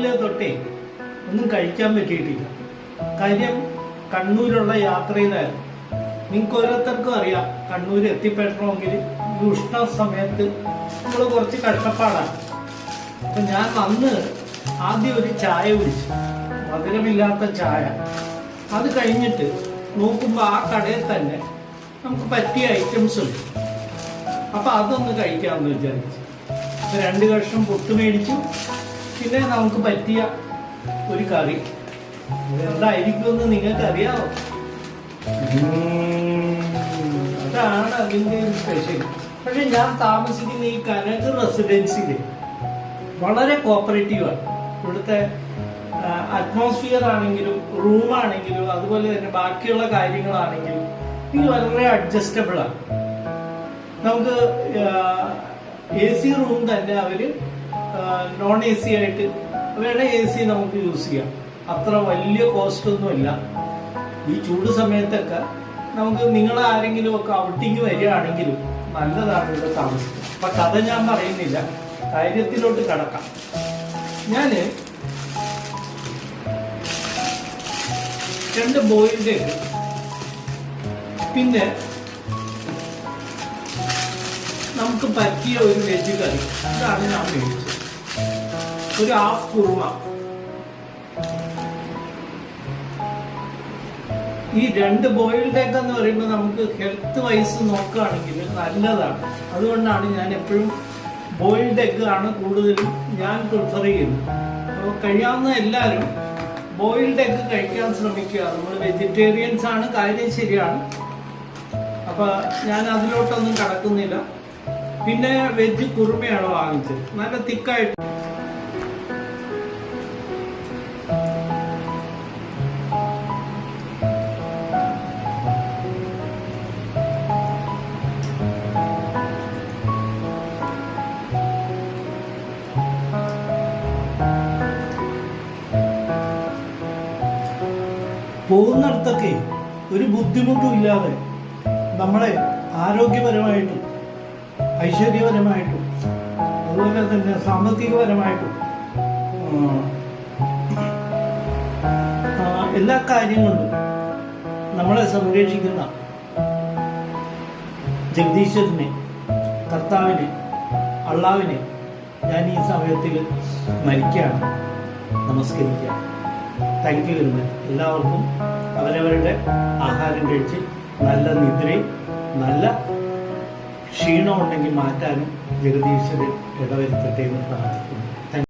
രാവിലെ തൊട്ടേ ഒന്നും കഴിക്കാൻ പറ്റിയിട്ടില്ല. കാര്യം കണ്ണൂരുള്ള യാത്രയിലായിരുന്നു. നിങ്ങൾക്ക് ഓരോരുത്തർക്കും അറിയാം, കണ്ണൂർ എത്തിപ്പെടണമെങ്കിൽ ഈ ഉഷ്ണ സമയത്ത് നമ്മൾ കുറച്ച് കഷ്ടപ്പാടാണ്. അപ്പം ഞാൻ വന്ന് ആദ്യം ഒരു ചായ കുടിച്ചു, മധുരമില്ലാത്ത ചായ. അത് കഴിഞ്ഞിട്ട് നോക്കുമ്പോൾ ആ കടയിൽ തന്നെ നമുക്ക് പറ്റിയ ഐറ്റംസ് ഉണ്ട്. അപ്പം അതൊന്ന് കഴിക്കാമെന്ന് വിചാരിച്ചു. 2 കഷ്ണം പുട്ട് മേടിച്ചു. പിന്നെ നമുക്ക് പറ്റിയ ഒരു കറി. എന്തായിരിക്കുമെന്ന് നിങ്ങൾക്ക് അറിയാമോ? അതാണ് അതിൻ്റെ ഒരു സ്പെഷ്യൽ. പക്ഷെ ഞാൻ താമസിക്കുന്ന ഈ കനക് റെസിഡൻസിയിൽ വളരെ കോപ്പറേറ്റീവാണ്. ഇവിടുത്തെ അറ്റ്മോസ്ഫിയർ ആണെങ്കിലും റൂമാണെങ്കിലും അതുപോലെ തന്നെ ബാക്കിയുള്ള കാര്യങ്ങളാണെങ്കിലും ഇത് വളരെ അഡ്ജസ്റ്റബിളാണ്. നമുക്ക് AC റൂം തന്നെ അവർ നോൺ AC ആയിട്ട് വേണേൽ AC നമുക്ക് യൂസ് ചെയ്യാം. അത്ര വലിയ കോസ്റ്റ് ഒന്നുമില്ല. ഈ ചൂട് സമയത്തൊക്കെ നമുക്ക് നിങ്ങൾ ആരെങ്കിലും ഒക്കെ ഔട്ടിങ് വരികയാണെങ്കിലും നല്ലതാണ് ഇവിടെ താമസിക്കുന്നത്. അപ്പൊ കഥ ഞാൻ പറയുന്നില്ല, കാര്യത്തിലോട്ട് കടക്കാം. ഞാന് 2 ബോയിൽഡ് എഗ്, പിന്നെ നമുക്ക് പറ്റിയ ഒരു വെജ് കറി, ഇതാണ് ഞാൻ മേടിച്ചത്. ഒരു ഹാഫ് കുറുമ. ഈ 2 ബോയിൽഡ് എഗ് എന്ന് പറയുമ്പോൾ നമുക്ക് ഹെൽത്ത് വൈസ് നോക്കുകയാണെങ്കിൽ നല്ലതാണ്. അതുകൊണ്ടാണ് ഞാൻ എപ്പോഴും ബോയിൽഡ് എഗ് ആണ് കൂടുതലും ഞാൻ പ്രിഫർ ചെയ്യുന്നത്. അപ്പോൾ കഴിയാവുന്ന എല്ലാവരും ബോയിൽഡ് എഗ് കഴിക്കാൻ ശ്രമിക്കുക. നമ്മൾ വെജിറ്റേറിയൻസ് ആണ്, കാര്യം ശരിയാണ്. അപ്പൊ ഞാൻ അതിലോട്ടൊന്നും കടക്കുന്നില്ല. പിന്നെ വെജ് കുറുമയാണ് വാങ്ങിച്ചത്, നല്ല തിക്കായിട്ട്. പോകുന്നിടത്തൊക്കെ ഒരു ബുദ്ധിമുട്ടും ഇല്ലാതെ നമ്മളെ ആരോഗ്യപരമായിട്ടും ഐശ്വര്യപരമായിട്ടും അതുപോലെ തന്നെ സാമ്പത്തികപരമായിട്ടും എല്ലാ കാര്യങ്ങളിലും നമ്മളെ സംരക്ഷിക്കുന്ന ജഗദീശ്വരനെ, കർത്താവിനെ, അള്ളാവിനെ ഞാൻ ഈ സമയത്തിൽ സ്മരിക്കുകയാണ്, നമസ്കരിക്കുകയാണ്. Thank you very much. എല്ലാവർക്കും അവരവരുടെ ആഹാരം കഴിച്ച് നല്ല നിദ്രയും നല്ല ക്ഷീണം ഉണ്ടെങ്കിൽ മാറ്റാനും ജഗദീശ്വരൻ ഇടവരുത്തട്ടെ എന്ന് പ്രാർത്ഥിക്കുന്നു.